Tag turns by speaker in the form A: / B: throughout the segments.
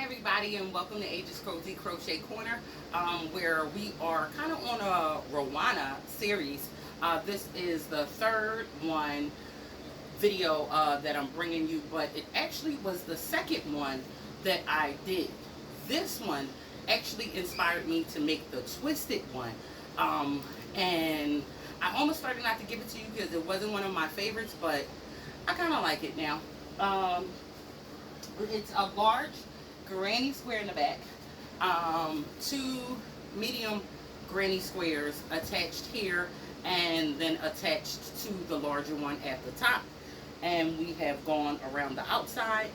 A: everybody, and welcome to Ages Cozy Crochet Corner, where we are kind of on a Ruana series. This is the third video that I'm bringing you, but it actually was the second one that I did. This one actually inspired me to make the twisted one, and I almost started not to give it to you because it wasn't one of my favorites, but I kind of like it now. It's a large granny square in the back, two medium granny squares attached here, and then attached to the larger one at the top. And we have gone around the outside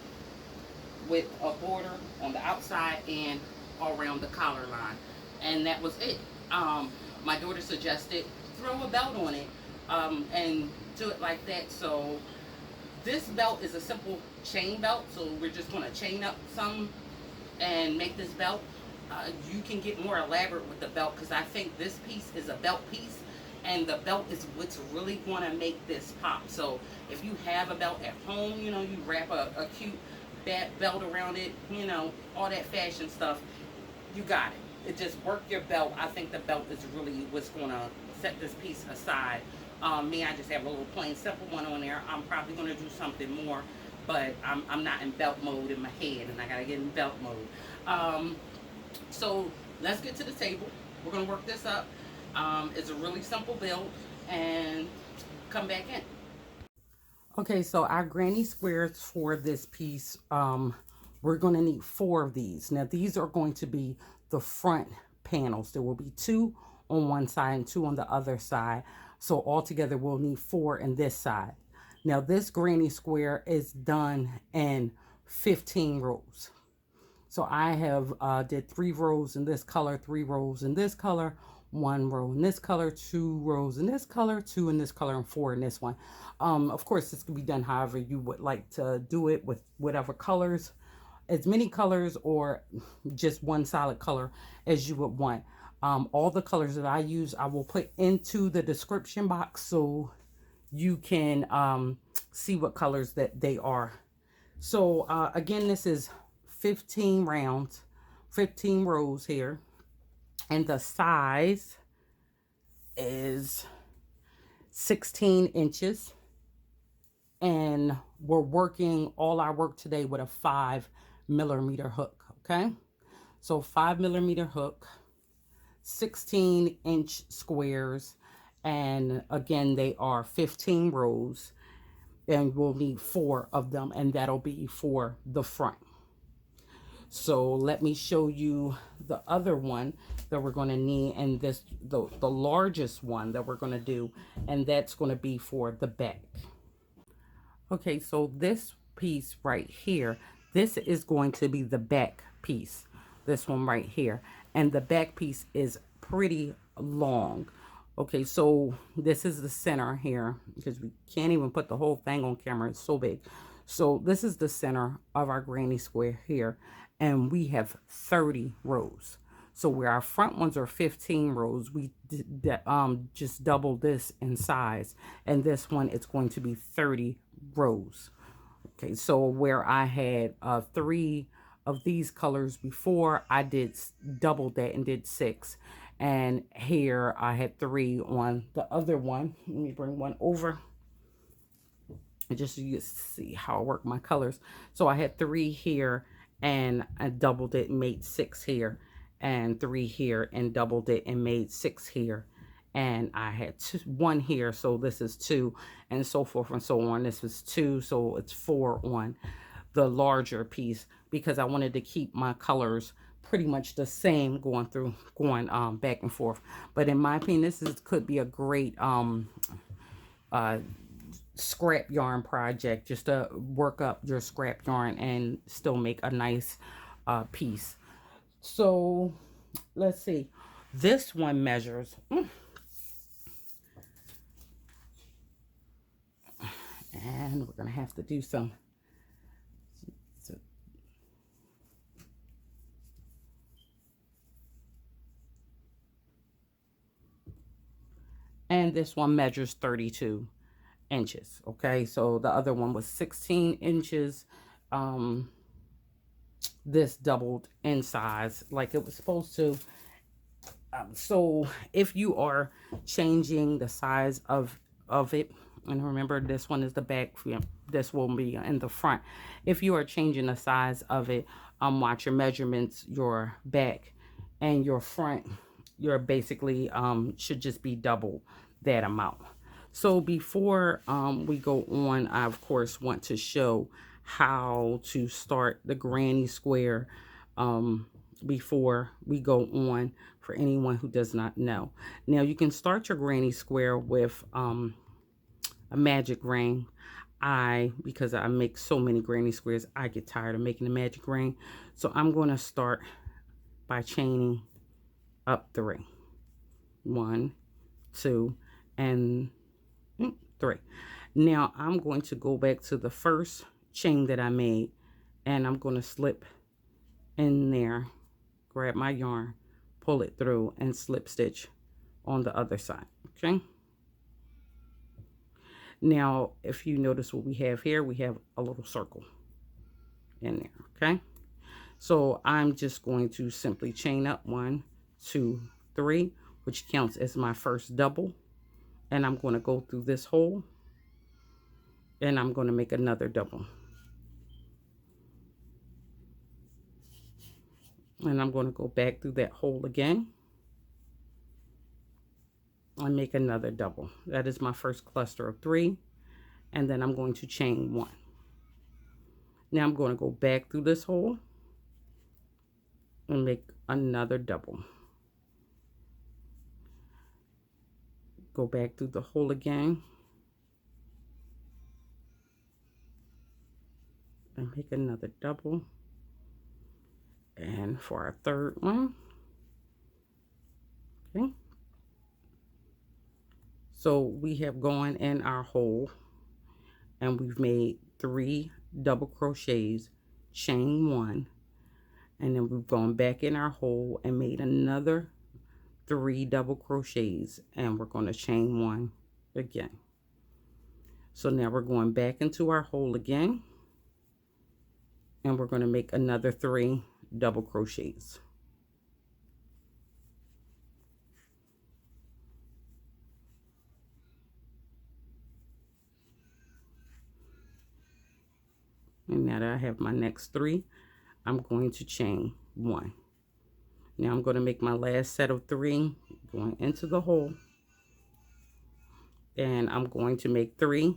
A: with a border on the outside and around the collar line, and that was it. My daughter suggested throw a belt on it, and do it like that. So this belt is a simple chain belt, so we're just going to chain up some and make this belt. You can get more elaborate with the belt because I think this piece is a belt piece, and the belt is what's really going to make this pop. So if you have a belt at home, you know, you wrap a cute belt around it, you know, all that fashion stuff, you got it. It just work your belt. I think the belt is really what's going to set this piece aside. Me, I just have a little plain simple one on there. I'm probably going to do something more, but I'm not in belt mode in my head, and I got to get in belt mode. So let's get to the table. We're going to work this up. It's a really simple build, and come back in. Okay, so our granny squares for this piece, we're going to need 4 of these. Now, these are going to be the front panels. There will be 2 on one side and 2 on the other side. So altogether, we'll need 4 in this side. Now, this granny square is done in 15 rows. So I have did 3 rows in this color, 3 rows in this color, 1 row in this color, 2 rows in this color, 2 in this color, and 4 in this one. Of course, this can be done however you would like to do it, with whatever colors, as many colors or just one solid color as you would want. All the colors that I use, I will put into the description box so you can see what colors that they are. So again, this is 15 rounds, 15 rows here, and the size is 16 inches, and we're working all our work today with a 5mm hook. Okay, so 5mm hook, 16-inch squares, and again they are 15 rows, and we'll need 4 of them, and that'll be for the front. So let me show you the other one that we're going to need, and this the largest one that we're going to do, and that's going to be for the back. Okay, so this piece right here, this is going to be the back piece, this one right here, and the back piece is pretty long. Okay, so this is the center here, because we can't even put the whole thing on camera, it's so big. So this is the center of our granny square here, and we have 30 rows. So where our front ones are 15 rows, we just double this in size, and this one it's going to be 30 rows. Okay, so where I had 3 of these colors before, I did double that and did 6. And here I had 3 on the other one. Let me bring one over just so you can see how I work my colors. So I had 3 here, and I doubled it and made 6 here, and 3 here and doubled it and made 6 here, and I had 1 here, so this is 2, and so forth and so on. This is 2, so it's 4 on the larger piece, because I wanted to keep my colors pretty much the same going back and forth. But in my opinion, this could be a great scrap yarn project, just to work up your scrap yarn and still make a nice piece. So let's see, this one measures and we're gonna have to do some and this one measures 32 inches. Okay, so the other one was 16 inches, this doubled in size like it was supposed to. So if you are changing the size of it, and remember this one is the back, this will be in the front. If you are changing the size of it, watch your measurements, your back and your front, you're basically should just be double that amount. So before we go on, I of course want to show how to start the granny square before we go on, for anyone who does not know. Now you can start your granny square with a magic ring. Because I make so many granny squares, I get tired of making the magic ring. So I'm going to start by chaining up 3. 1, 2, and 3. Now I'm going to go back to the first chain that I made, and I'm going to slip in there, grab my yarn, pull it through, and slip stitch on the other side. Okay. Now, if you notice what we have here, we have a little circle in there. Okay. So I'm just going to simply chain up 1, 2, 3, which counts as my first double. And I'm going to go through this hole, and I'm going to make another double. And I'm going to go back through that hole again and make another double. That is my first cluster of 3. And then I'm going to chain 1. Now I'm going to go back through this hole and make another double. Go back through the hole again and make another double. And for our third one, okay. So we have gone in our hole and we've made 3 double crochets, chain 1, and then we've gone back in our hole and made another 3 double crochets, and we're going to chain 1 again. So now we're going back into our hole again, and we're going to make another 3 double crochets. And now that I have my next 3, I'm going to chain 1. Now I'm going to make my last set of 3 going into the hole, and I'm going to make 3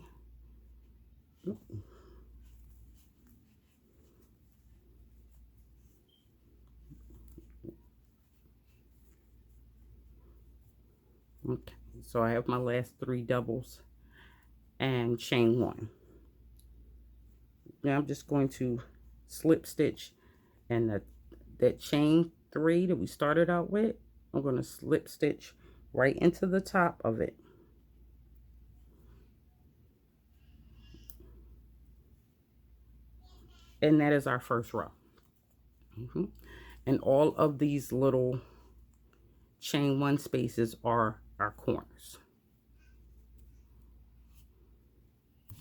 A: okay. So I have my last 3 doubles and chain 1. Now I'm just going to slip stitch, and that chain 3 that we started out with, I'm going to slip stitch right into the top of it. And that is our first row. And all of these little chain 1 spaces are our corners.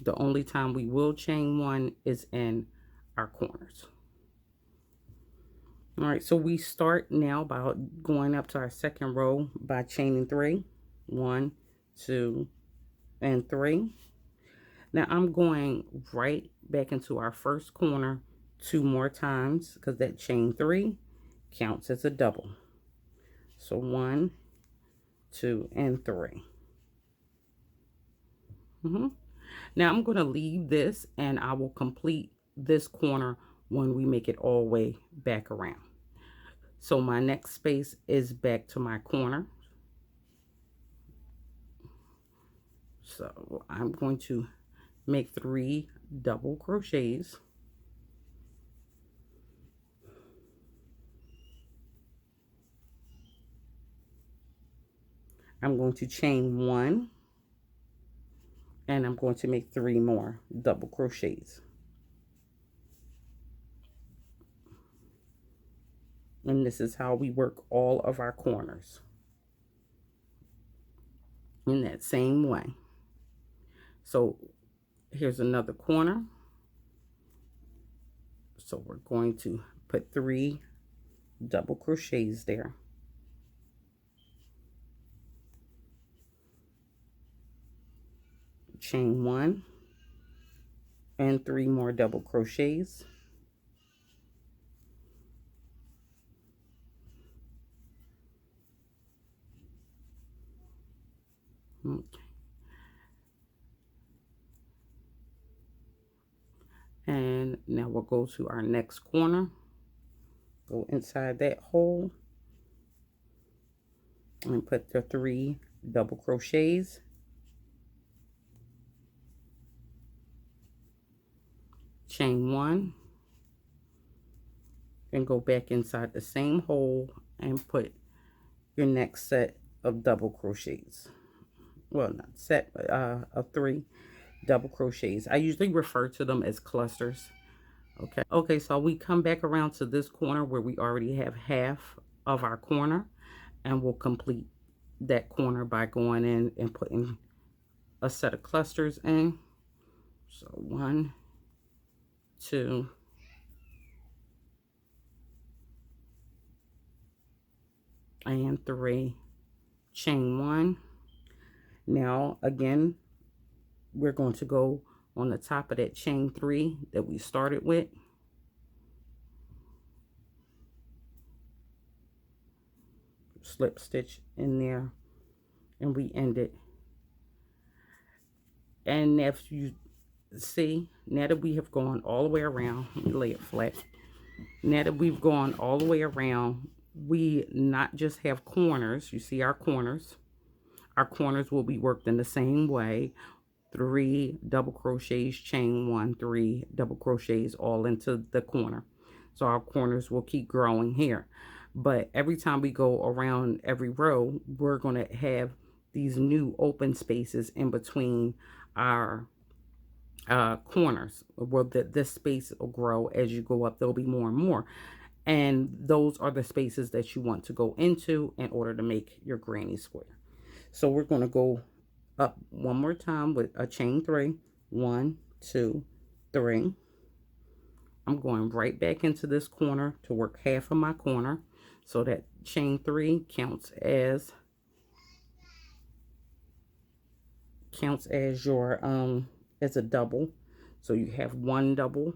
A: The only time we will chain 1 is in our corners. All right, so we start now by going up to our second row by chaining 3. 1, 2, and 3. Now I'm going right back into our first corner 2 more times, because that chain 3 counts as a double. So 1, 2, and 3. Now I'm going to leave this, and I will complete this corner when we make it all the way back around. So my next space is back to my corner. So I'm going to make 3 double crochets. I'm going to chain 1, and I'm going to make 3 more double crochets. And this is how we work all of our corners, in that same way. So here's another corner. So we're going to Put 3 double crochets there. Chain 1 and 3 more double crochets. Okay. And now we'll go to our next corner. Go inside that hole and put the 3 double crochets. Chain 1 and go back inside the same hole and put your next set of double crochets. Well, not set, but of 3 double crochets. I usually refer to them as clusters. Okay, so we come back around to this corner where we already have half of our corner, and we'll complete that corner by going in and putting a set of clusters in. So 1, 2, and 3. Chain 1. Now again, we're going to go on the top of that chain 3 that we started with. Slip stitch in there, and we end it. And if you see, now that we have gone all the way around, let me lay it flat. Now that we've gone all the way around, we not just have corners. You see our corners. Our corners will be worked in the same way. 3 double crochets, chain 1, 3 double crochets all into the corner. So our corners will keep growing here. But every time we go around every row, we're going to have these new open spaces in between our corners. Well, this space will grow as you go up. There'll be more and more. And those are the spaces that you want to go into in order to make your granny square. So we're going to go up one more time with a chain 3. 1, 2, 3. I'm going right back into this corner to work half of my corner. So that chain 3 counts as your as a double. So you have 1 double,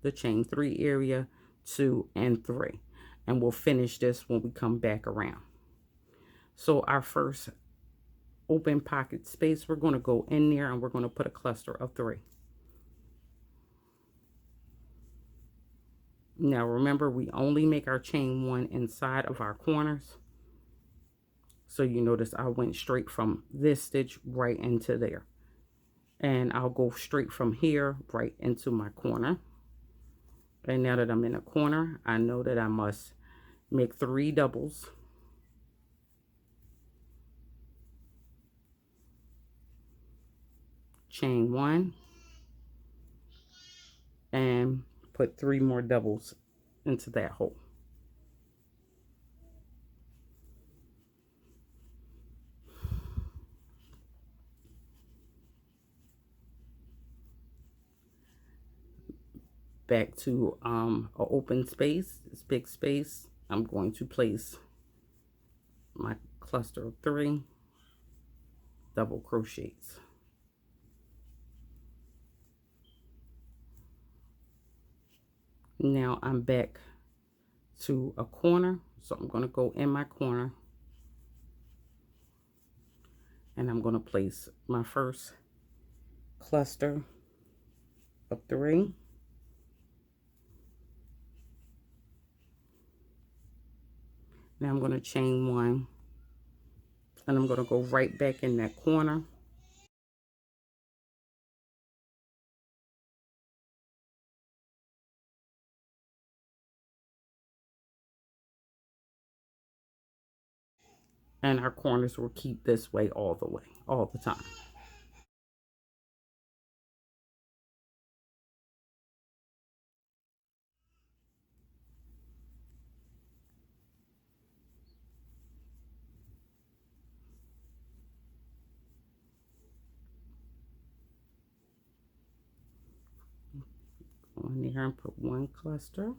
A: the chain 3 area, 2 and 3. And we'll finish this when we come back around. So our first open pocket space, we're going to go in there and we're going to put a cluster of 3. Now remember, we only make our chain 1 inside of our corners. So you notice I went straight from this stitch right into there. And I'll go straight from here right into my corner. And now that I'm in a corner, I know that I must make 3 doubles. Chain 1. And put 3 more doubles into that hole. Back to an open space, this big space. I'm going to place my cluster of 3 double crochets. Now I'm back to a corner, so I'm going to go in my corner and I'm going to place my first cluster of 3. Now I'm going to chain 1 and I'm going to go right back in that corner. And our corners will keep this way, all the time. Go in here and put 1 cluster.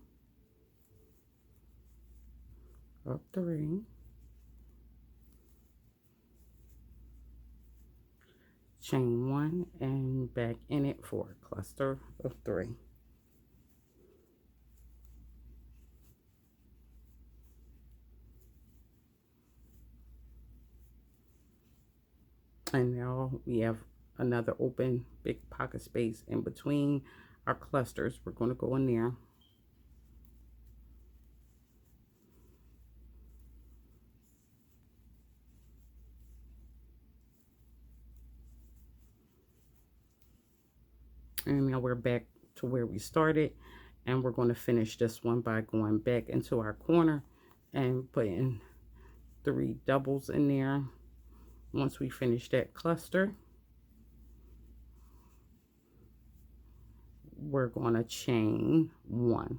A: of 3, chain 1, and back in it for a cluster of 3. And now we have another open big pocket space in between our clusters. We're going to go in there. And now we're back to where we started, and we're going to finish this one by going back into our corner and putting 3 doubles in there. Once we finish that cluster, we're going to chain 1,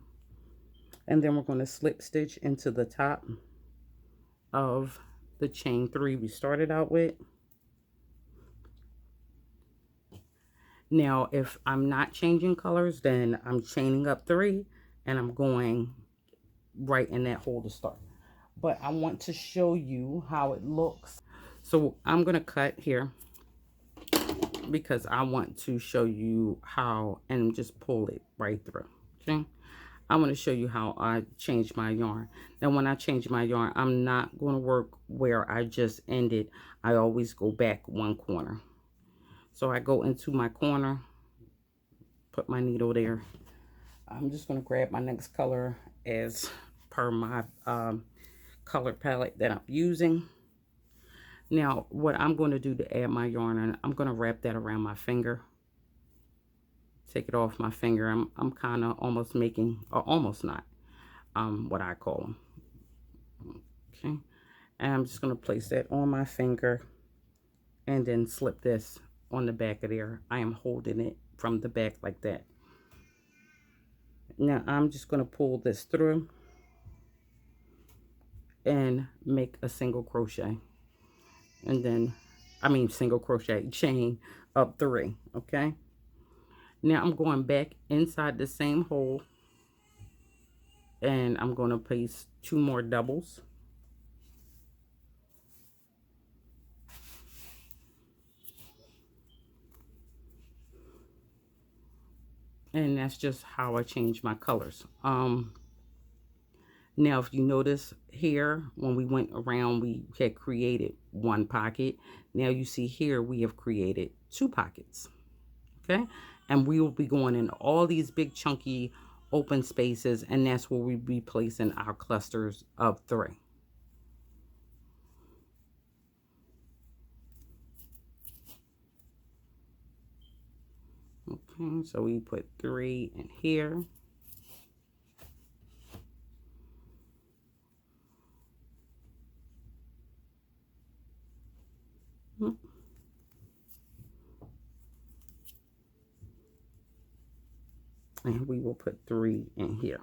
A: and then we're going to slip stitch into the top of the chain 3 we started out with. Now if I'm not changing colors, then I'm chaining up 3 and I'm going right in that hole to start. But I want to show you how it looks. So I'm going to cut here because I want to show you how, and just pull it right through. Okay, I want to show you how I change my yarn. Now when I change my yarn, I'm not going to work where I just ended. I always go back 1 corner. So I go into my corner, put my needle there. I'm just going to grab my next color as per my color palette that I'm using. Now what I'm going to do to add my yarn, and I'm going to wrap that around my finger. Take it off my finger. I'm kind of almost making, or almost not, what I call them. Okay, and I'm just going to place that on my finger and then slip this on the back of there. I am holding it from the back like that. Now I'm just going to pull this through and make a single crochet, and then single crochet, chain up 3. Okay, now I'm going back inside the same hole, and I'm going to place 2 more doubles. And that's just how I change my colors. Now if you notice here, when we went around, we had created 1 pocket. Now you see here we have created 2 pockets. Okay, and we will be going in all these big chunky open spaces, and that's where we'll be placing our clusters of 3. Okay, so we put 3 in here. And we will put 3 in here.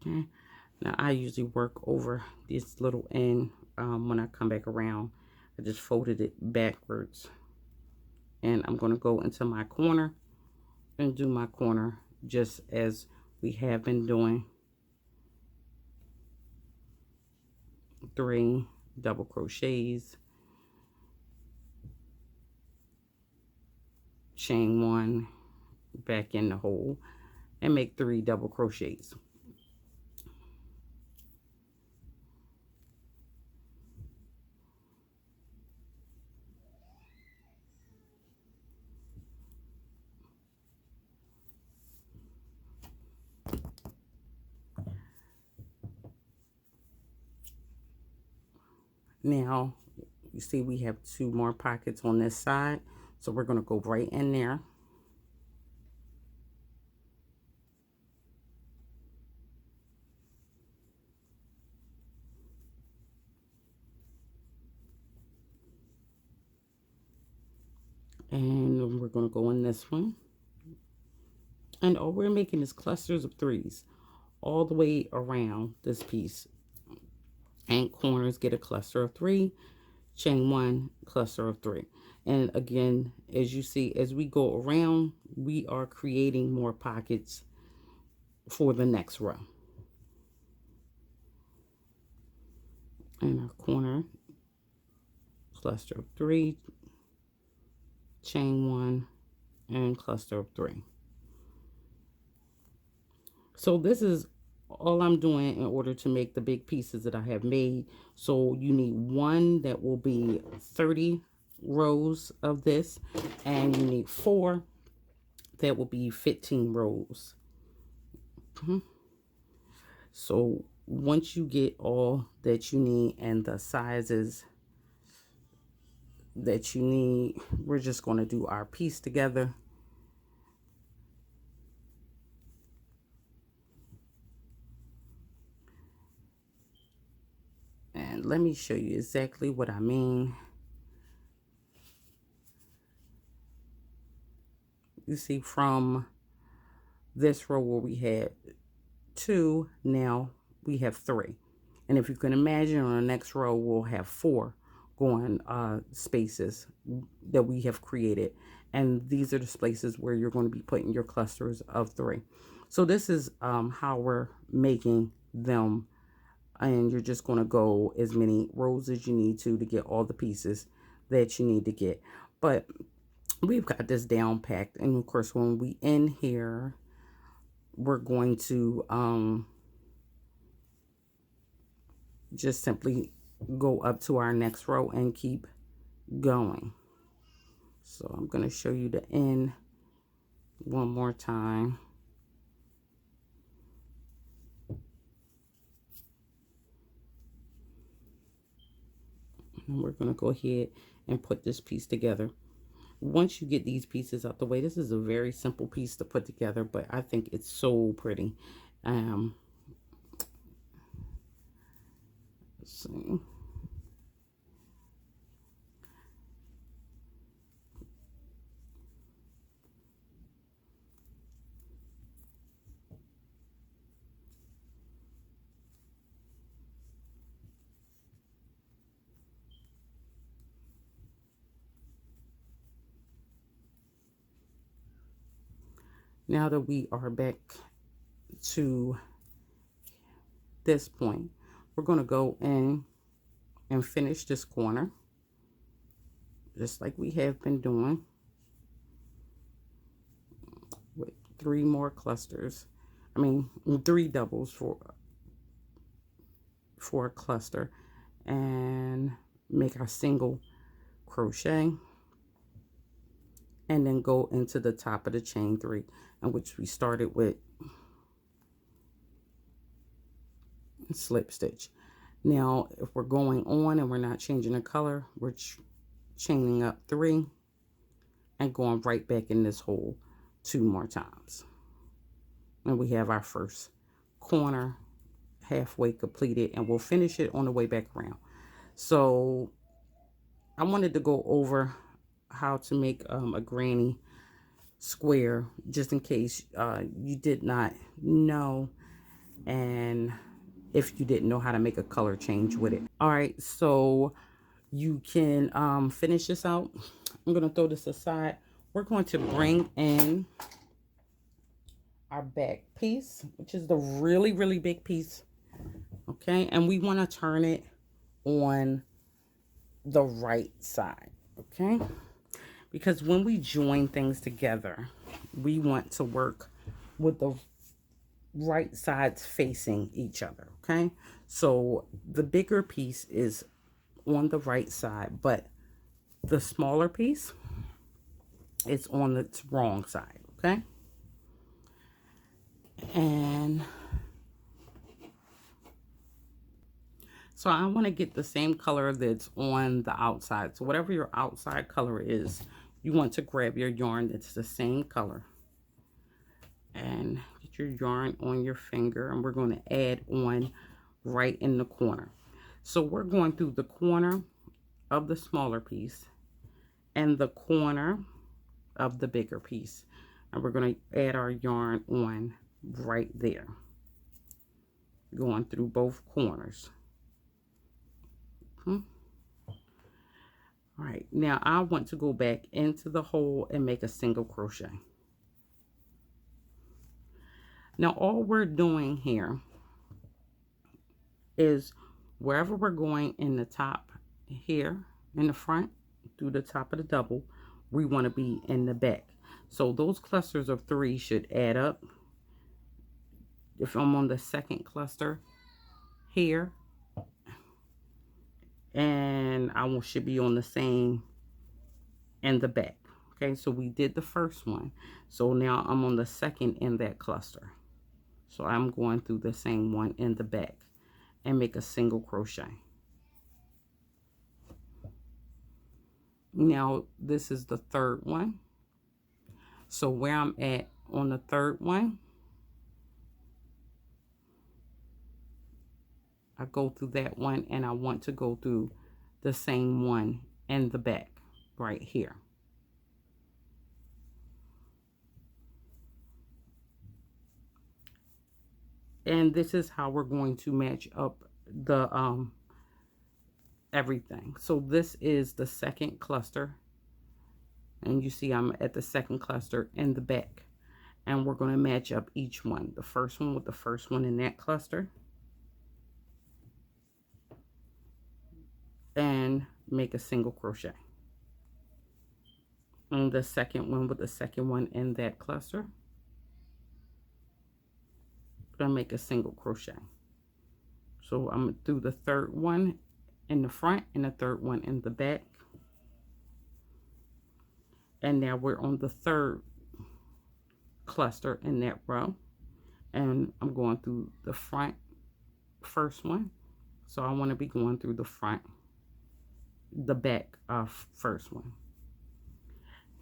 A: Okay, now I usually work over this little end. When I come back around, I just folded it backwards, and I'm going to go into my corner and do my corner just as we have been doing. 3 double crochets, chain 1 back in the hole, and make 3 double crochets. Now you see we have 2 more pockets on this side, so we're going to go right in there. And we're going to go in this one. And all we're making is clusters of 3s all the way around this piece. And corners get a cluster of 3. chain 1, cluster of 3. And again, as you see, as we go around, we are creating more pockets for the next row. In our corner, cluster of 3, chain 1, and cluster of 3. So this is all I'm doing in order to make the big pieces that I have made. So you need one that will be 30 rows of this, and you need 4 that will be 15 rows. So once you get all that you need and the sizes that you need, we're just going to do our piece together. And let me show you exactly what I mean. You see, from this row where we had 2, now we have 3. And if you can imagine, on the next row we'll have 4 going spaces that we have created, and these are the spaces where you're going to be putting your clusters of 3. So this is how we're making them, and you're just going to go as many rows as you need to get all the pieces that you need to get. But we've got this down packed, and of course when we end here, we're going to just simply go up to our next row and keep going. So I'm going to show you the end one more time. And we're going to go ahead and put this piece together. Once you get these pieces out the way, this is a very simple piece to put together, but I think it's so pretty. Let's see. Now that we are back to this point, we're going to go in and finish this corner just like we have been doing with 3 more clusters. I mean 3 doubles for a cluster, and make our single crochet, and then go into the top of the chain 3, in which we started with slip stitch. Now if we're going on and we're not changing the color, we're chaining up 3 and going right back in this hole 2 more times, and we have our first corner halfway completed, and we'll finish it on the way back around. So I wanted to go over how to make a granny square, just in case you did not know, and if you didn't know how to make a color change with it. All right, so you can finish this out. I'm going to throw this aside. We're going to bring in our back piece, which is the really big piece. Okay, and we want to turn it on the right side. Okay, because when we join things together, we want to work with the right sides facing each other. Okay, so the bigger piece is on the right side, but the smaller piece is on its wrong side. Okay, and so I want to get the same color that's on the outside. So whatever your outside color is, you want to grab your yarn that's the same color and get your yarn on your finger, and we're going to add on right in the corner. So we're going through the corner of the smaller piece and the corner of the bigger piece, and we're going to add our yarn on right there, going through both corners. All right, now I want to go back into the hole and make a single crochet. Now all we're doing here is wherever we're going in the top here in the front through the top of the double, we want to be in the back. So those clusters of 3 should add up. If I'm on the second cluster here, and I should be on the same in the back. Okay, so we did the first one, so now I'm on the second in that cluster, so I'm going through the same one in the back and make a single crochet. Now this is the third one, so where I'm at on the third one, I go through that one and I want to go through the same one in the back right here. And this is how we're going to match up the everything. So this is the second cluster, and you see I'm at the second cluster in the back, and we're going to match up each one, the first one with the first one in that cluster, and make a single crochet, and the second one with the second one in that cluster, gonna make a single crochet. So I'm through the third one in the front and the third one in the back, and now we're on the third cluster in that row, and I'm going through the front first one, so I want to be going through the front, the back of first one,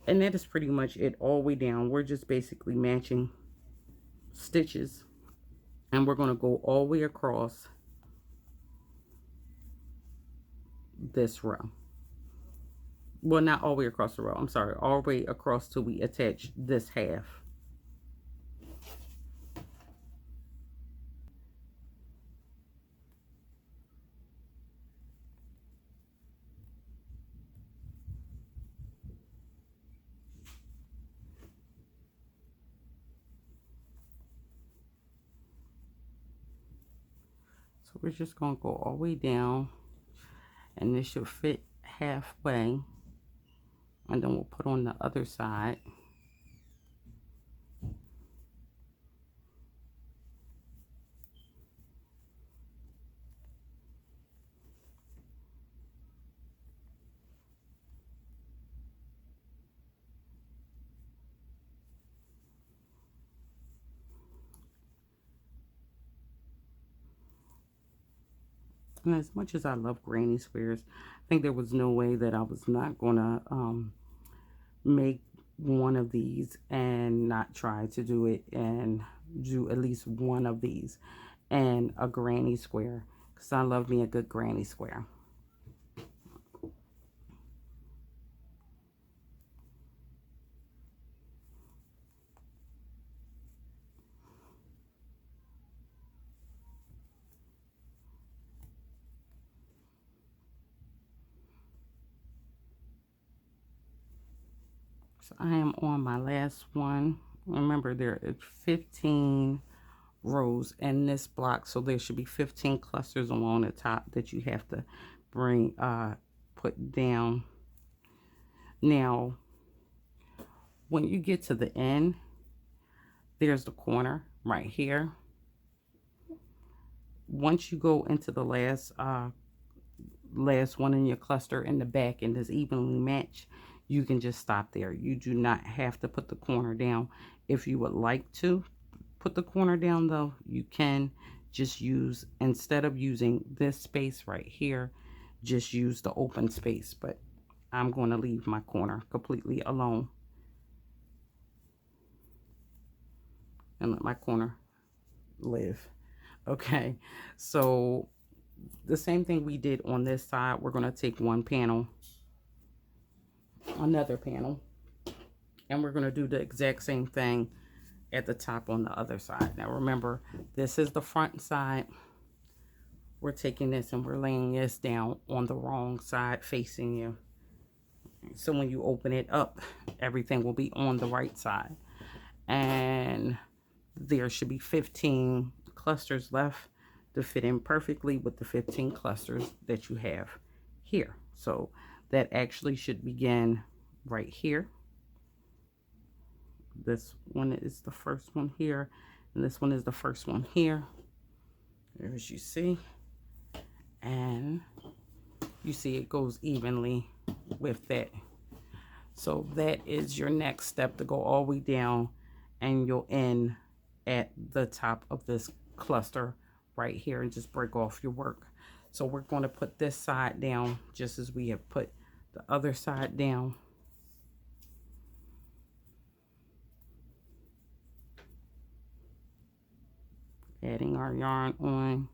A: and that is pretty much it all the way down. We're just basically matching stitches, and we're going to go all the way across this row. Well, not all the way across the row, I'm sorry, all the way across till we attach this half. So we're just going to go all the way down, and this should fit halfway, and then we'll put on the other side. And as much as I love granny squares, I think there was no way that I was not gonna make one of these and not try to do it and do at least one of these and a granny square, because I love me a good granny square. So I am on my last one. Remember, there are 15 rows in this block, so there should be 15 clusters along the top that you have to bring put down. Now when you get to the end, there's the corner right here. Once you go into the last one in your cluster in the back and is evenly matched, you can just stop there. You do not have to put the corner down. If you would like to put the corner down, though, you can just use, instead of using this space right here, just use the open space. But I'm going to leave my corner completely alone and let my corner live. Okay, so the same thing we did on this side, we're going to take one panel, another panel, and we're going to do the exact same thing at the top on the other side. Now remember, this is the front side. We're taking this and we're laying this down on the wrong side facing you. So when you open it up, everything will be on the right side. And there should be 15 clusters left to fit in perfectly with the 15 clusters that you have here. So that actually should begin right here. This one is the first one here, and this one is the first one here, as you see. And you see it goes evenly with that. So that is your next step, to go all the way down, and you'll end at the top of this cluster right here and just break off your work. So we're going to put this side down just as we have put the other side down. Adding our yarn on,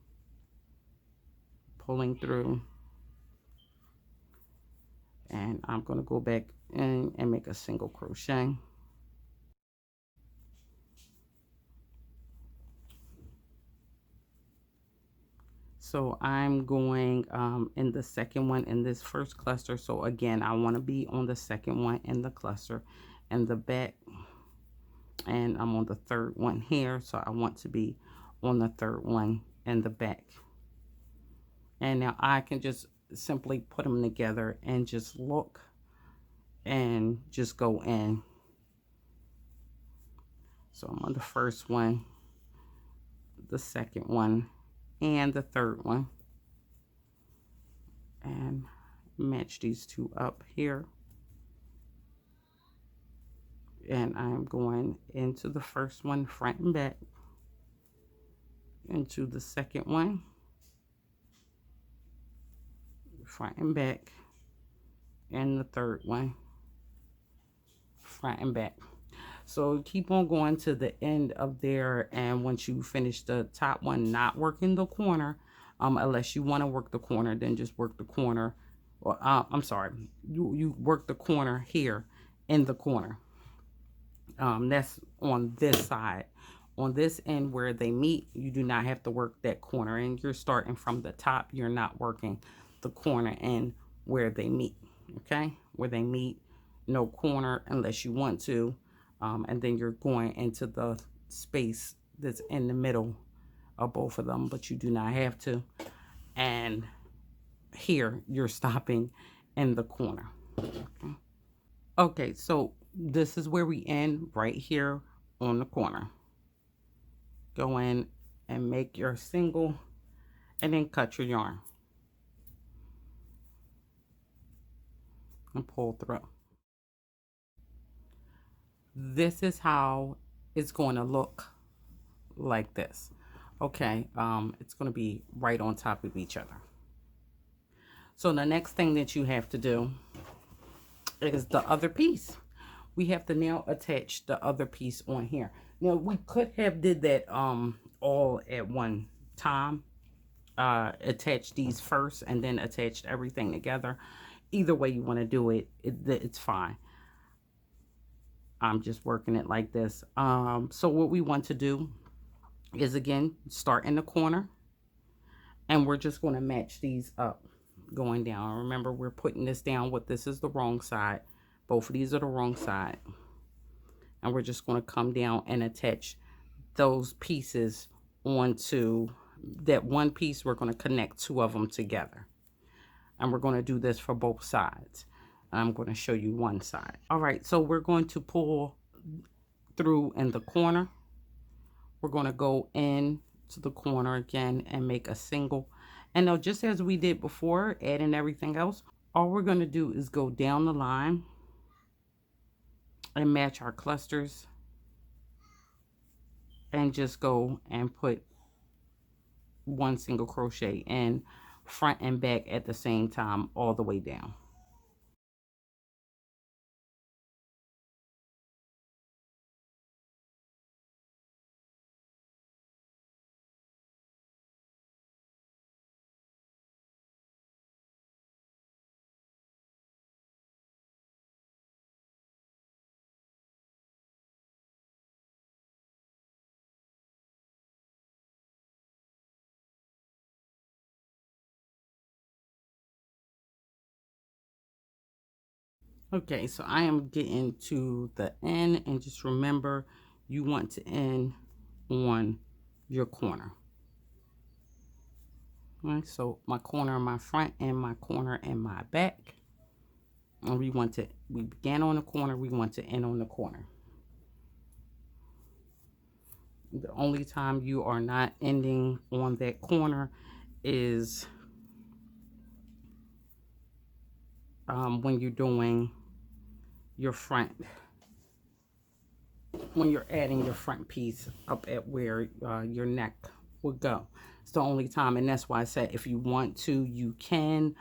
A: pulling through, and I'm going to go back in and make a single crochet. So I'm going in the second one in this first cluster. So again, I want to be on the second one in the cluster and the back, and I'm on the third one here, so I want to be on the third one in the back. And now I can just simply put them together and just look and just go in. So I'm on the first one, the second one, and the third one, and match these two up here. And I'm going into the first one front and back, into the second one front and back, and the third one front and back. So keep on going to the end of there, and once you finish the top one, not working the corner, unless you want to work the corner, then just work the corner, or I'm sorry, you work the corner here in the corner. That's on this side. On this end where they meet, you do not have to work that corner, and you're starting from the top. You're not working the corner end where they meet. Okay, where they meet, no corner unless you want to, and then you're going into the space that's in the middle of both of them, but you do not have to. And here you're stopping in the corner. Okay, so this is where we end, right here on the corner. Go in and make your single, and then cut your yarn and pull through. This is how it's going to look, like this. Okay, it's going to be right on top of each other. So the next thing that you have to do is the other piece. We have to now attach the other piece on here. Now we could have did that all at one time, attach these first and then attach everything together. Either way you want to do it, it's fine. I'm just working it like this. So what we want to do is, again, start in the corner, and we're just going to match these up going down. Remember, we're putting this down with, this is the wrong side. Both of these are the wrong side. And we're just going to come down and attach those pieces onto that one piece. We're going to connect two of them together. And we're going to do this for both sides. I'm going to show you one side. All right, so we're going to pull through in the corner. We're going to go in to the corner again and make a single. And now, just as we did before, adding everything else, all we're going to do is go down the line and match our clusters, and just go and put one single crochet in front and back at the same time, all the way down. Okay, so I am getting to the end, and just remember you want to end on your corner. All right, so my corner in my front and my corner in my back. And we began on the corner, we want to end on the corner. The only time you are not ending on that corner is when you're doing your front, when you're adding your front piece up at where your neck would go. It's the only time, and that's why I said if you want to, you can.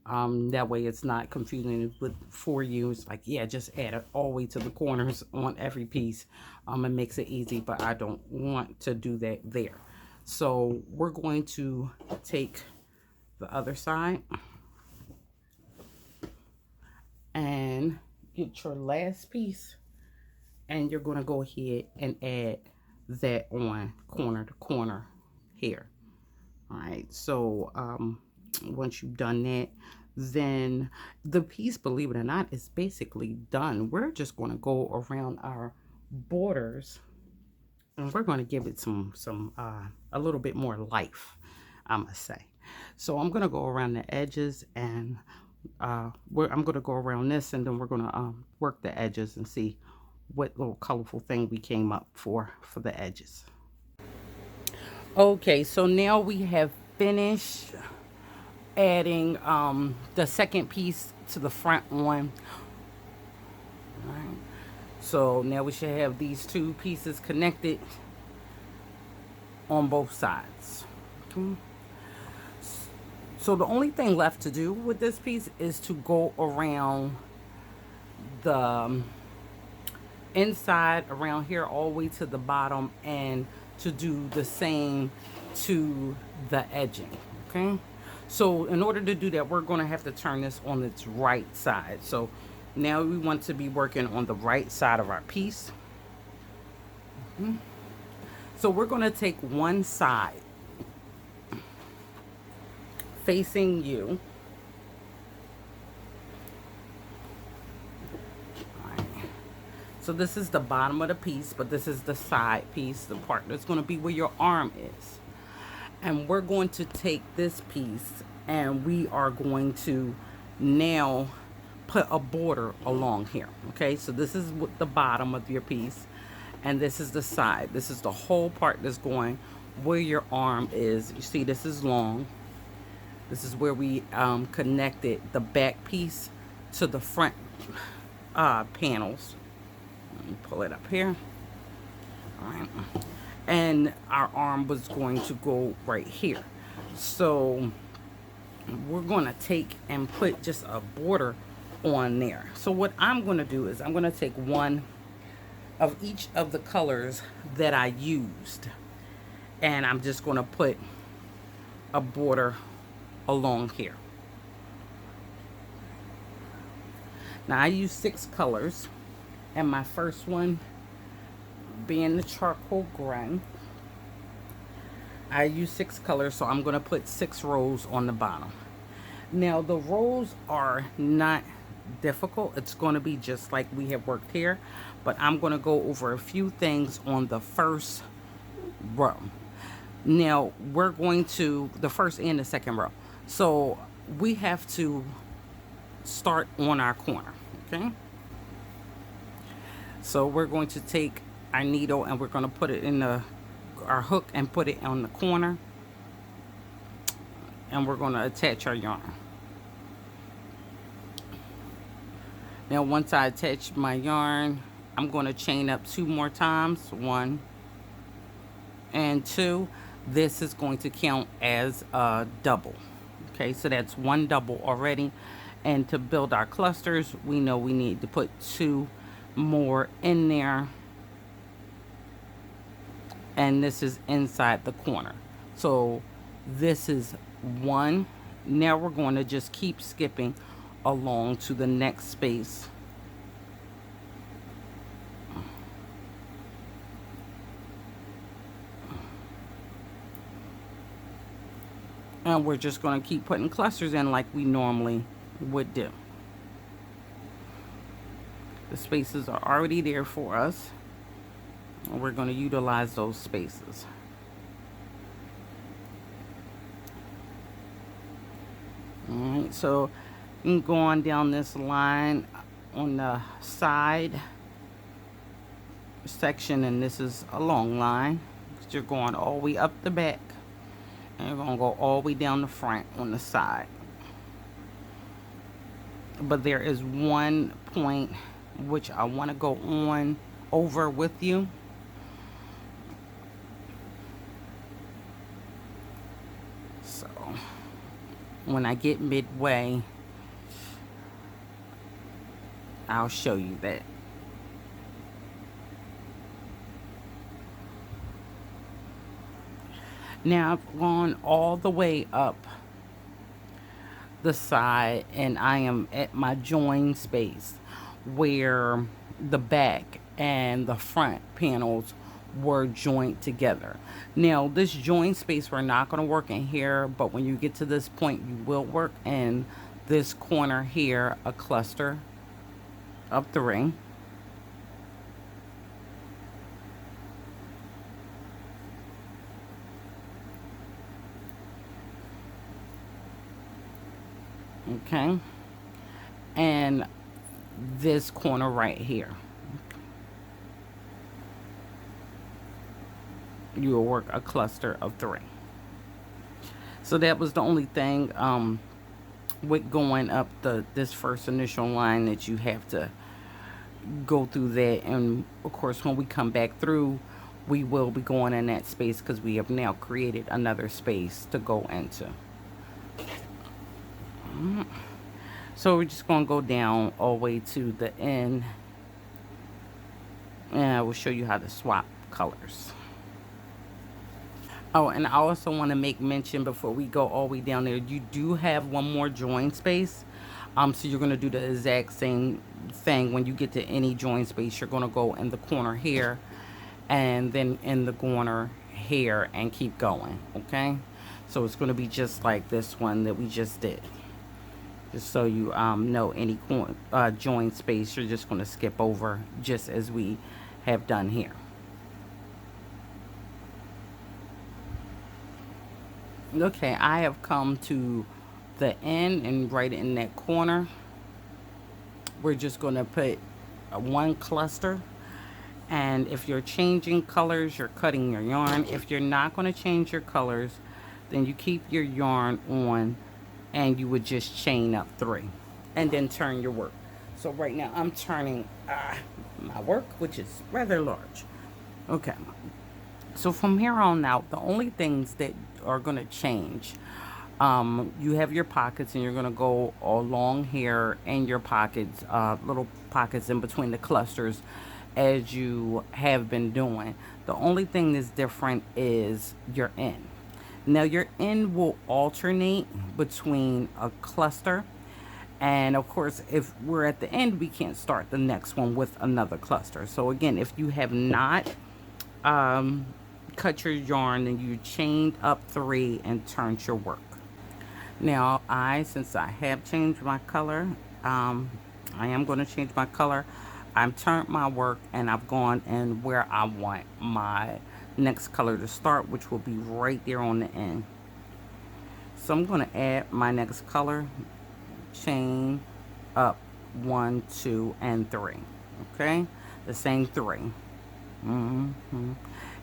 A: That way it's not confusing for you. It's like, yeah, just add it all the way to the corners on every piece. It makes it easy, but I don't want to do that there. So we're going to take the other side and get your last piece, and you're going to go ahead and add that on corner to corner here. All right, so once you've done that, then the piece, believe it or not, is basically done. We're just going to go around our borders, and we're going to give it a little bit more life, I must say. So I'm going to go around the edges, and I'm going to go around this, and then we're going to work the edges and see what little colorful thing we came up for the edges. Okay, so now we have finished adding the second piece to the front one. All right. So now we should have these two pieces connected on both sides. Okay. So the only thing left to do with this piece is to go around the inside around here all the way to the bottom, and to do the same to the edging. Okay, so in order to do that, we're going to have to turn this on its right side. So now we want to be working on the right side of our piece. So we're going to take one side facing you. So this is the bottom of the piece, but this is the side piece, the part that's going to be where your arm is. And we're going to take this piece, and we are going to now put a border along here. Okay, so this is what the bottom of your piece, and this is the side. This is the whole part that's going where your arm is. You see, this is long. This is where we connected the back piece to the front panels. Let me pull it up here. All right. And our arm was going to go right here. So we're going to take and put just a border on there. So what I'm going to do is I'm going to take one of each of the colors that I used, and I'm just going to put a border along here. Now I use 6 colors, and my first one being the charcoal gray. I use 6 colors, so I'm going to put 6 rows on the bottom. Now the rows are not difficult. It's going to be just like we have worked here, but I'm going to go over a few things on the first row. Now we're going to the first and the second row, so we have to start on our corner. Okay, so we're going to take our needle, and we're going to put it in our hook and put it on the corner, and we're going to attach our yarn. Now once I attach my yarn, I'm going to chain up 2 more times, 1 and 2. This is going to count as a double. Okay, so that's 1 double already. And to build our clusters, we know we need to put 2 more in there, and this is inside the corner. So this is 1. Now we're going to just keep skipping along to the next space. And we're just going to keep putting clusters in like we normally would do. The spaces are already there for us. And we're going to utilize those spaces. Alright, so you can go on down this line on the side section, and this is a long line. You're going all the way up the back, and you're going to go all the way down the front on the side. But there is one point which I want to go on over with you. So when I get midway, I'll show you that. Now I've gone all the way up the side, and I am at my join space where the back and the front panels were joined together. Now this join space, we're not going to work in here, but when you get to this point, you will work in this corner here, a cluster of 3. Okay, and this corner right here, you will work a cluster of 3. So that was the only thing with going up this first initial line, that you have to go through that. And of course, when we come back through, we will be going in that space because we have now created another space to go into. So we're just going to go down all the way to the end, and I will show you how to swap colors. Oh, and I also want to make mention before we go all the way down there, you do have one more join space. So you're going to do the exact same thing. When you get to any join space, you're going to go in the corner here, and then in the corner here, and keep going. Okay, so it's going to be just like this one that we just did. Just so you know, any join space, you're just going to skip over, just as we have done here. Okay, I have come to the end, and right in that corner, we're just going to put one cluster. And if you're changing colors, you're cutting your yarn. If you're not going to change your colors, then you keep your yarn on, and you would just chain up 3 and then turn your work. So right now I'm turning my work, which is rather large. Okay, so from here on out, the only things that are going to change, you have your pockets, and you're going to go along here in your pockets, little pockets in between the clusters, as you have been doing. The only thing that's different is your end. Now your end will alternate between a cluster, and of course, if we're at the end, we can't start the next one with another cluster. So again, if you have not cut your yarn, then you chained up 3 and turned your work. Now since I have changed my color, I am going to change my color. I've turned my work, and I've gone in where I want my next color to start, which will be right there on the end. So I'm going to add my next color, chain up 1, 2, and 3. Okay, the same 3.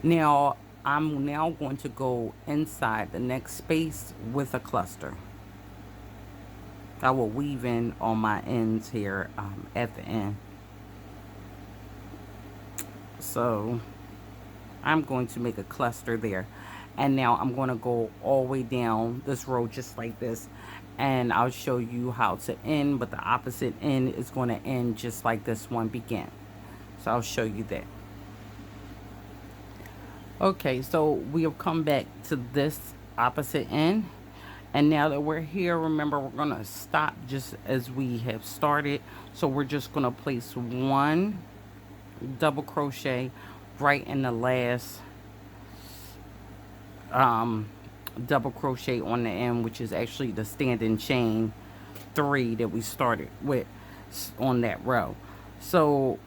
A: Now I'm going to go inside the next space with a cluster. I will weave in on my ends here at the end. So I'm going to make a cluster there, and now I'm going to go all the way down this row just like this, and I'll show you how to end, but the opposite end is going to end just like this one began. So I'll show you that. Okay, so we have come back to this opposite end, and now that we're here, remember, we're going to stop just as we have started. So we're just going to place 1 double crochet right in the last double crochet on the end, which is actually the standing chain 3 that we started with on that row. So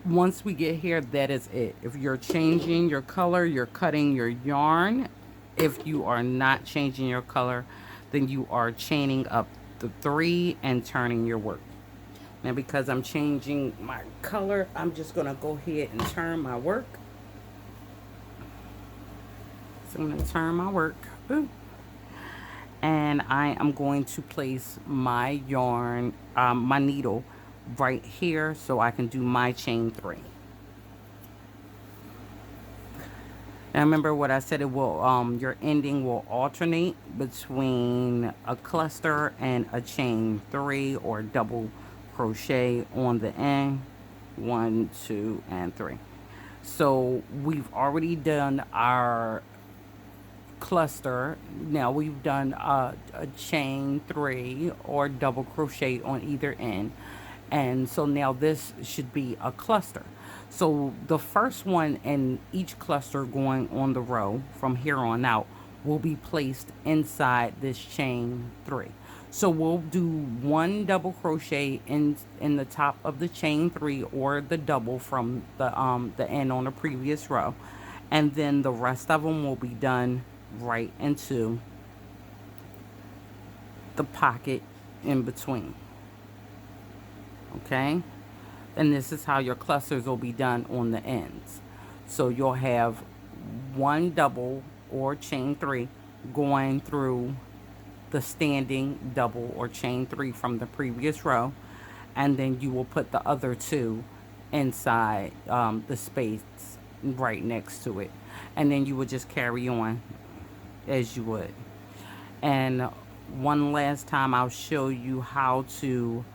A: once we get here, that is it. If you're changing your color, you're cutting your yarn. If you are not changing your color, then you are chaining up the 3 and turning your work. Now because I'm changing my color, I'm just gonna go ahead and turn my work. So I'm gonna turn my work. Ooh. And I am going to place my yarn, my needle right here so I can do my chain 3. Now remember what I said, it will your ending will alternate between a cluster and a chain 3 or double crochet on the end. 1, 2, and 3. So we've already done our cluster. Now we've done a chain 3 or double crochet on either end, and so now this should be a cluster. So the first one in each cluster going on the row from here on out will be placed inside this chain 3. So we'll do 1 double crochet in the top of the chain 3 or the double from the end on the previous row, and then the rest of them will be done right into the pocket in between. Okay, and this is how your clusters will be done on the ends. So you'll have 1 double or chain 3 going through the standing double or chain 3 from the previous row, and then you will put the other 2 inside the space right next to it, and then you would just carry on as you would. And one last time I'll show you how to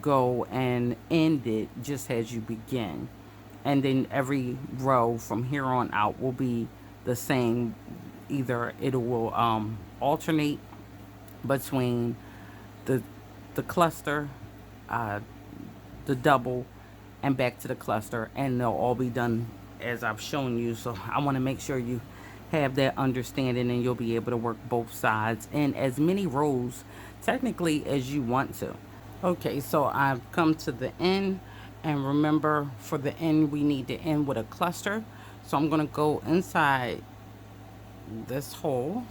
A: go and end it just as you begin, and then every row from here on out will be the same. Either it will alternate between the cluster, the double, and back to the cluster, and they'll all be done as I've shown you. So I want to make sure you have that understanding, and you'll be able to work both sides in as many rows technically as you want to. Okay, so I've come to the end, and remember for the end we need to end with a cluster. So I'm going to go inside this hole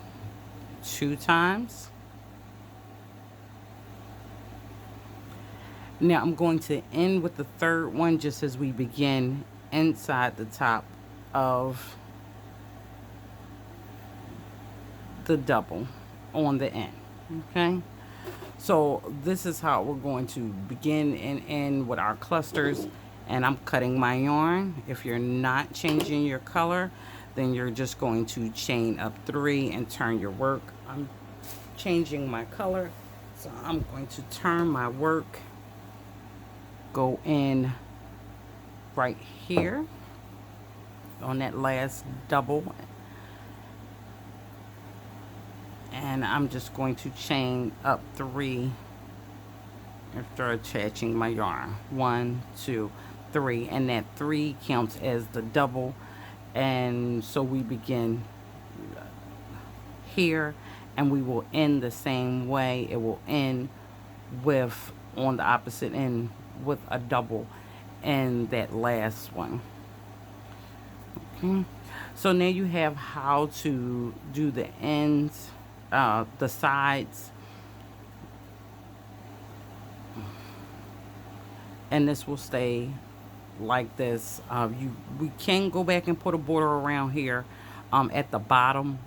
A: 2 times. Now I'm going to end with the third one just as we begin inside the top of the double on the end. Okay, so this is how we're going to begin and end with our clusters, and I'm cutting my yarn. If you're not changing your color, then you're just going to chain up 3 and turn your work. I'm changing my color, so I'm going to turn my work, go in right here on that last double, and I'm just going to chain up 3 after attaching my yarn. 1, 2, 3, and that 3 counts as the double. And so we begin here, and we will end the same way. It will end with, on the opposite end, with a double and that last one. Okay, so now you have how to do the ends, the sides, and this will stay like this. We can go back and put a border around here at the bottom,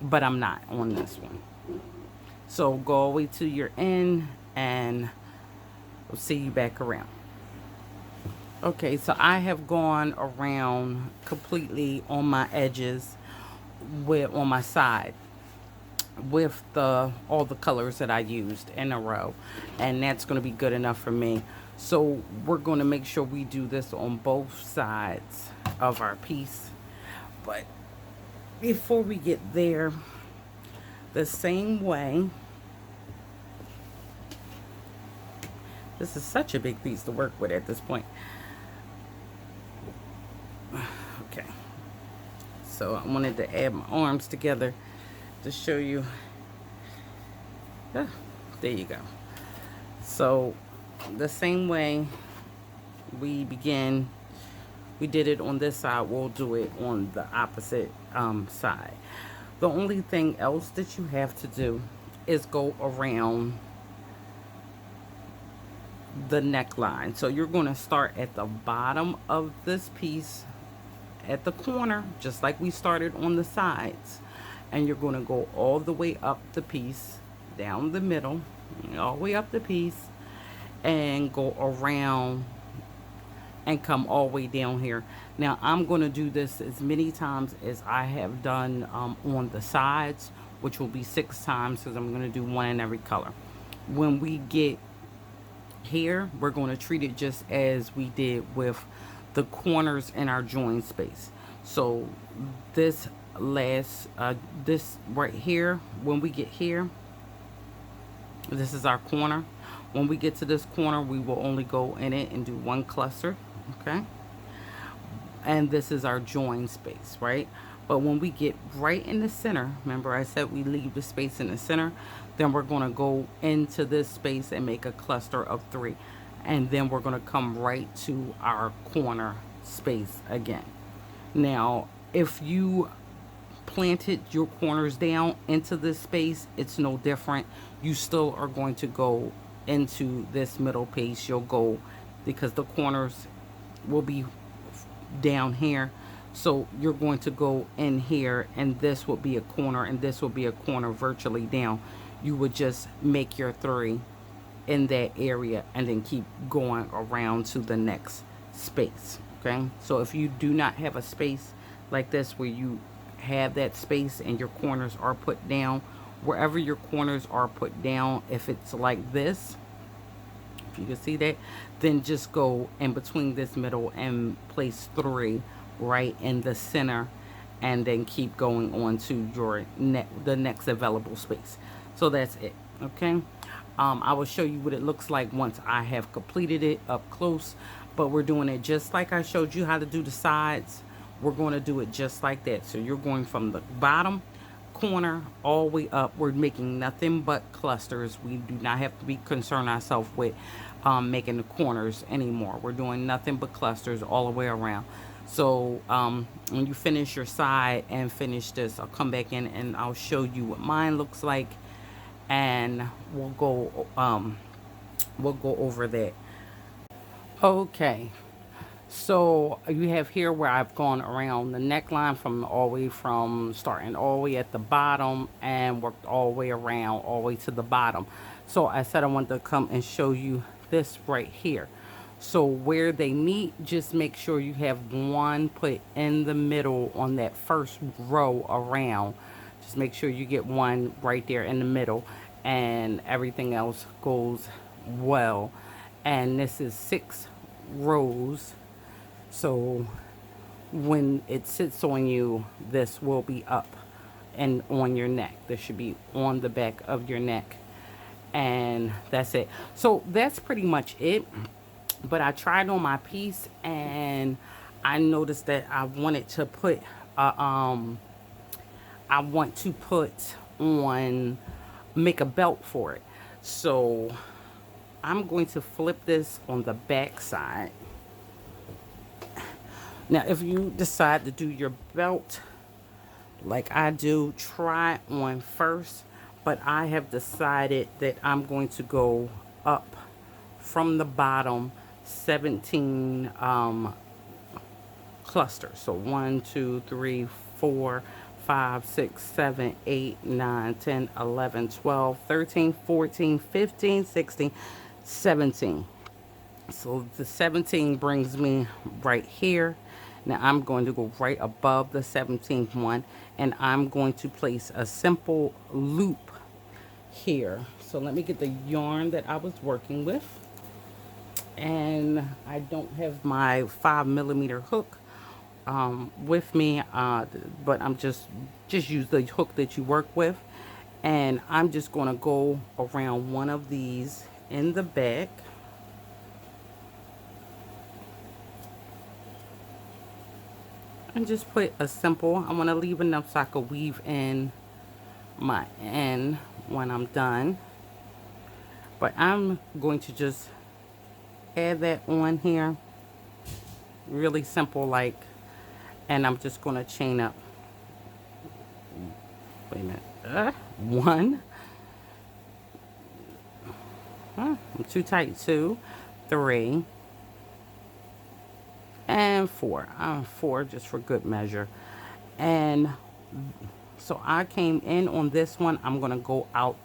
A: but I'm not on this one. So go all the way to your end, and we'll see you back around. Okay, so I have gone around completely on my edges on my side with all the colors that I used in a row, and that's going to be good enough for me. So we're going to make sure we do this on both sides of our piece. But before we get there, the same way, this is such a big piece to work with at this point. Okay, so I wanted to add my arms together to show you. There you go. So the same way we did it on this side, we'll do it on the opposite side. The only thing else that you have to do is go around the neckline. So you're going to start at the bottom of this piece at the corner, just like we started on the sides, and you're going to go all the way up the piece, down the middle, all the way up the piece, and go around and come all the way down here. Now I'm going to do this as many times as I have done on the sides, which will be 6 times, because I'm going to do one in every color. When we get here, we're going to treat it just as we did with the corners in our join space. So this this right here, when we get here, this is our corner. When we get to this corner, we will only go in it and do one cluster, okay? And this is our join space, right? But when we get right in the center, remember I said we leave the space in the center, then we're going to go into this space and make a cluster of 3. And then we're going to come right to our corner space again. Now, if you planted your corners down into this space, it's no different. You still are going to go into this middle piece. You'll go, because the corners will be down here, so you're going to go in here, and this will be a corner, and this will be a corner virtually down. You would just make your 3 in that area and then keep going around to the next space. Okay, so if you do not have a space like this where you have that space and your corners are put down, wherever your corners are put down, if it's like this, if you can see that, then just go in between this middle and place 3 right in the center, and then keep going on to your the next available space. So that's it. Okay, I will show you what it looks like once I have completed it up close, but we're doing it just like I showed you how to do the sides. We're going to do it just like that. So you're going from the bottom corner all the way up. We're making nothing but clusters. We do not have to be concerned ourselves with making the corners anymore. We're doing nothing but clusters all the way around. So when you finish your side and finish this, I'll come back in and I'll show you what mine looks like, and we'll go over that. Okay, so you have here where I've gone around the neckline from all the way from starting all the way at the bottom and worked all the way around all the way to the bottom. So I said I wanted to come and show you this right here. So where they meet, just make sure you have one put in the middle on that first row around. Just make sure you get one right there in the middle, and everything else goes well. And this is 6 rows. So when it sits on you, this will be up and on your neck. This should be on the back of your neck. And that's it. So that's pretty much it. But I tried on my piece, and I noticed that I wanted to put make a belt for it. So I'm going to flip this on the back side. Now, if you decide to do your belt like I do, try on first. But I have decided that I'm going to go up from the bottom 17 clusters. So 1, 2, 3, 4, 5, 6, 7, 8, 9, 10, 11, 12, 13, 14, 15, 16, 17. So the 17 brings me right here. Now I'm going to go right above the 17th one, and I'm going to place a simple loop here. So let me get the yarn that I was working with. And I don't have my 5mm hook with me, but I'm just use the hook that you work with. And I'm just going to go around one of these in the back. And just put a simple, I want to leave enough so I could weave in my end when I'm done. But I'm going to just add that on here. Really simple, like, and I'm just going to chain up. Wait a minute. One. I'm too tight. 2, 3, and 4. 4 just for good measure. And so I came in on this one. I'm going to go out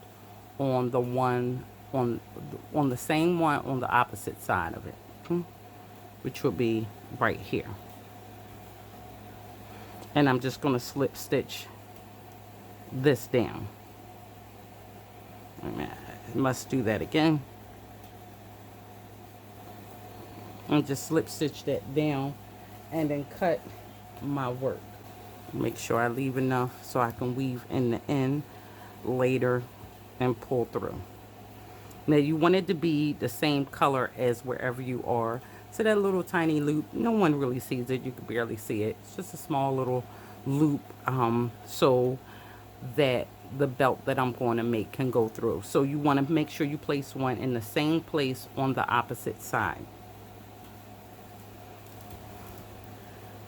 A: on the one on the same one on the opposite side of it, which will be right here. And I'm just going to slip stitch this down. I must do that again. And just slip stitch that down and then cut my work. Make sure I leave enough so I can weave in the end later and pull through. Now you want it to be the same color as wherever you are. So that little tiny loop, no one really sees it. You can barely see it. It's just a small little loop, so that the belt that I'm going to make can go through. So you want to make sure you place one in the same place on the opposite side.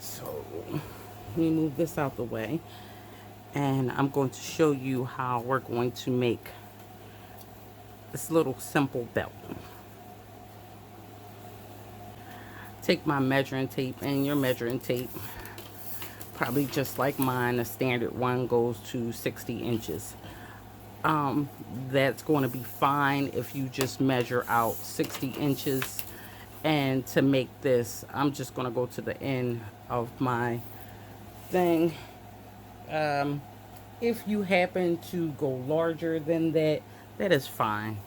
A: So let me move this out the way, and I'm going to show you how we're going to make this little simple belt. Take my measuring tape, and your measuring tape, probably just like mine, a standard one goes to 60 inches. That's going to be fine if you just measure out 60 inches. And to make this, I'm just going to go to the end of my thing. If you happen to go larger than that, that is fine.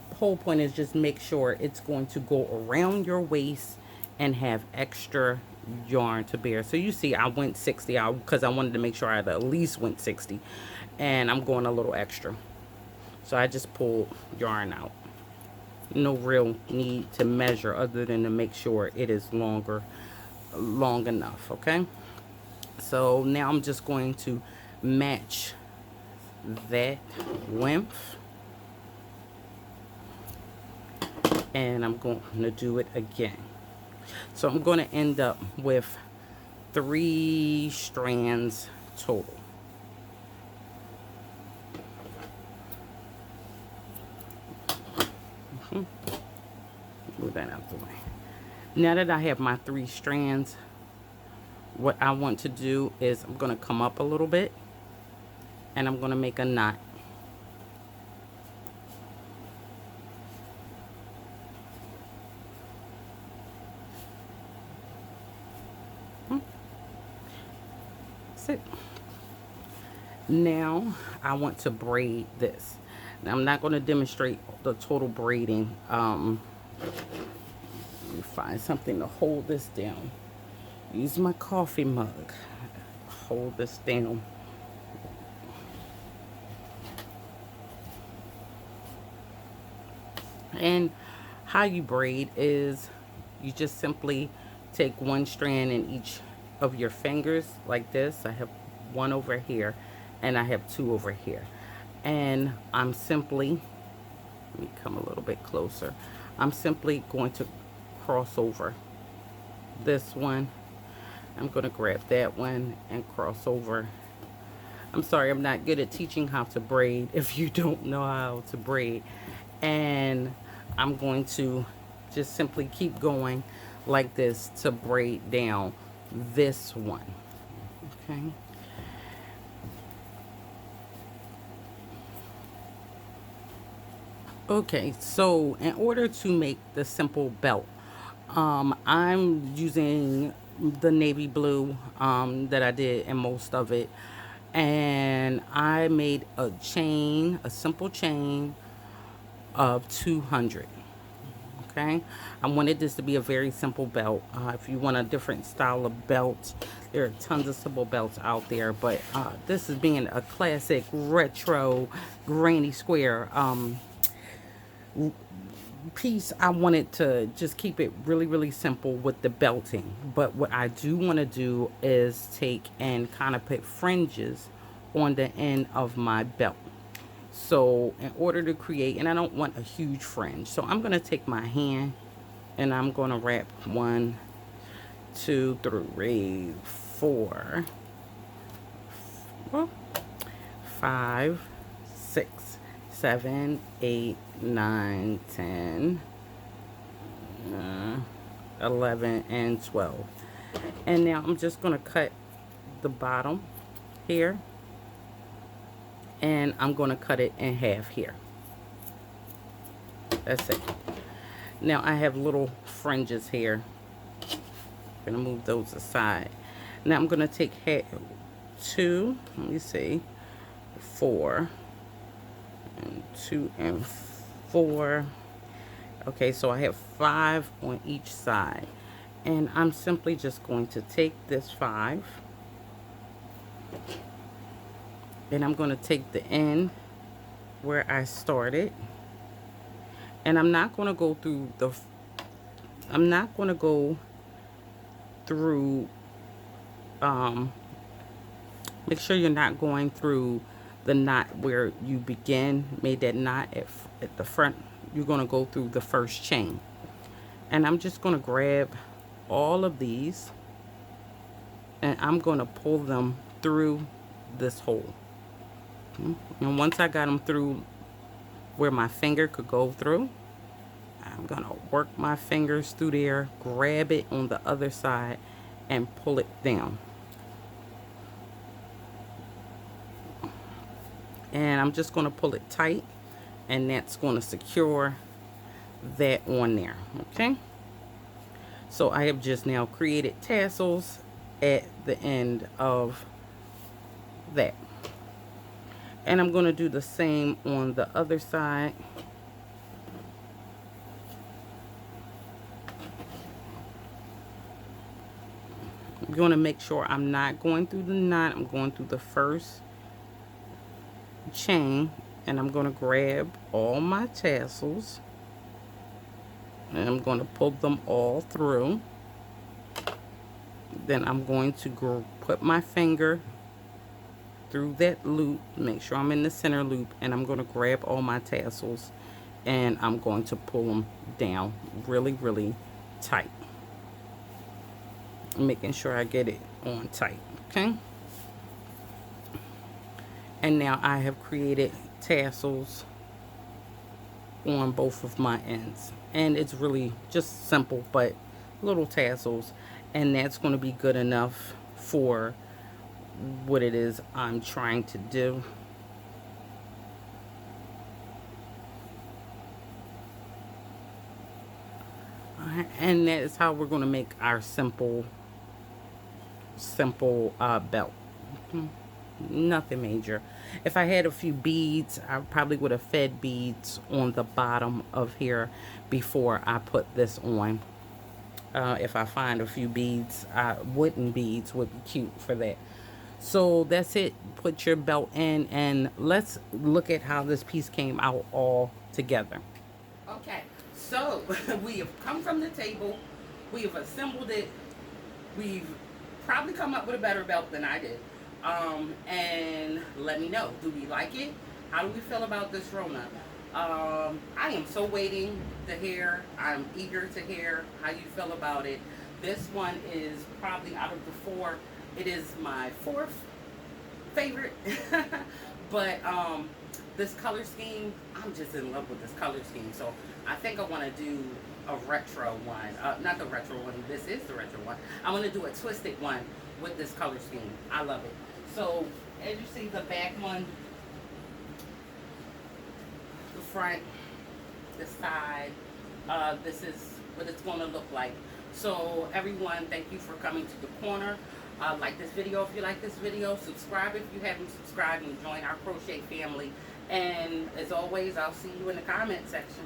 A: The whole point is just make sure it's going to go around your waist and have extra yarn to bear. So you see I went 60 out because I wanted to make sure I at least went 60, and I'm going a little extra. So I just pulled yarn out. No real need to measure other than to make sure it is long enough. Okay, so now I'm just going to match that length, and I'm going to do it again. So I'm going to end up with 3 strands total. Move that out the way. Now that I have my 3 strands, what I want to do is I'm going to come up a little bit, and I'm going to make a knot. That's it. Now I want to braid this. Now I'm not going to demonstrate the total braiding. Let me find something to hold this down. Use my coffee mug. Hold this down. And how you braid is you just simply take 1 strand in each of your fingers like this. I have 1 over here, and I have 2 over here. And I'm simply, let me come a little bit closer. I'm simply going to cross over this one. I'm going to grab that one and cross over. I'm sorry, I'm not good at teaching how to braid if you don't know how to braid. And I'm going to just simply keep going like this to braid down this one. Okay. Okay, so in order to make the simple belt, I'm using the navy blue that I did in most of it, and I made a chain, a simple chain of 200. Okay, I wanted this to be a very simple belt. If you want a different style of belt, there are tons of simple belts out there, but this is being a classic retro granny square piece. I wanted to just keep it really simple with the belting, but what I do want to do is take and kind of put fringes on the end of my belt. So in order to create, and I don't want a huge fringe, so I'm going to take my hand and I'm going to wrap 1, 2, 3, 4, well, 5, 6, 7, 8, 9, 10, 11, and 12. And now I'm just going to cut the bottom here, and I'm going to cut it in half here. That's it. Now I have little fringes here. I'm going to move those aside. Now I'm going to take 2, let me see, 4, and 2 and 4. Okay, so I have 5 on each side. And I'm simply just going to take this 5, and I'm going to take the end where I started, and I'm not going to go through the, make sure you're not going through the knot where you made that knot at the front. You're going to go through the first chain. And I'm just going to grab all of these, and I'm going to pull them through this hole. And once I got them through where my finger could go through, I'm going to work my fingers through there, grab it on the other side, and pull it down. And I'm just going to pull it tight, and that's going to secure that on there. Okay, so I have just now created tassels at the end of that, and I'm going to do the same on the other side. I'm going to make sure I'm not going through the knot. I'm going through the first chain, and I'm going to grab all my tassels, and I'm going to pull them all through. Then I'm going to put my finger through that loop, make sure I'm in the center loop, and I'm going to grab all my tassels, and I'm going to pull them down really, really tight, making sure I get it on tight. Okay, and now I have created tassels on both of my ends, and it's really just simple, but little tassels, and that's going to be good enough for what it is I'm trying to do. And that is how we're going to make our simple belt. Nothing major. If I had a few beads, I probably would have fed beads on the bottom of here before I put this on. If I find a few beads, wooden beads would be cute for that. So that's it. Put your belt in, and let's look at how this piece came out all together. Okay, so we have come from the table, we have assembled it, we've probably come up with a better belt than I did. And let me know, do we like it? How do we feel about this Ruana? I am so waiting to hear. I'm eager to hear how you feel about it. This one is probably, out of the 4, it is my 4th favorite. But this color scheme, I'm just in love with this color scheme. So I think I want to do a retro one. Not the retro one, this is the retro one. I want to do a twisted one with this color scheme. I love it. So as you see, the back one, the front, the side, this is what it's going to look like. So everyone, thank you for coming to the corner. Like this video if you like this video. Subscribe if you haven't subscribed, and join our crochet family. And as always, I'll see you in the comment section.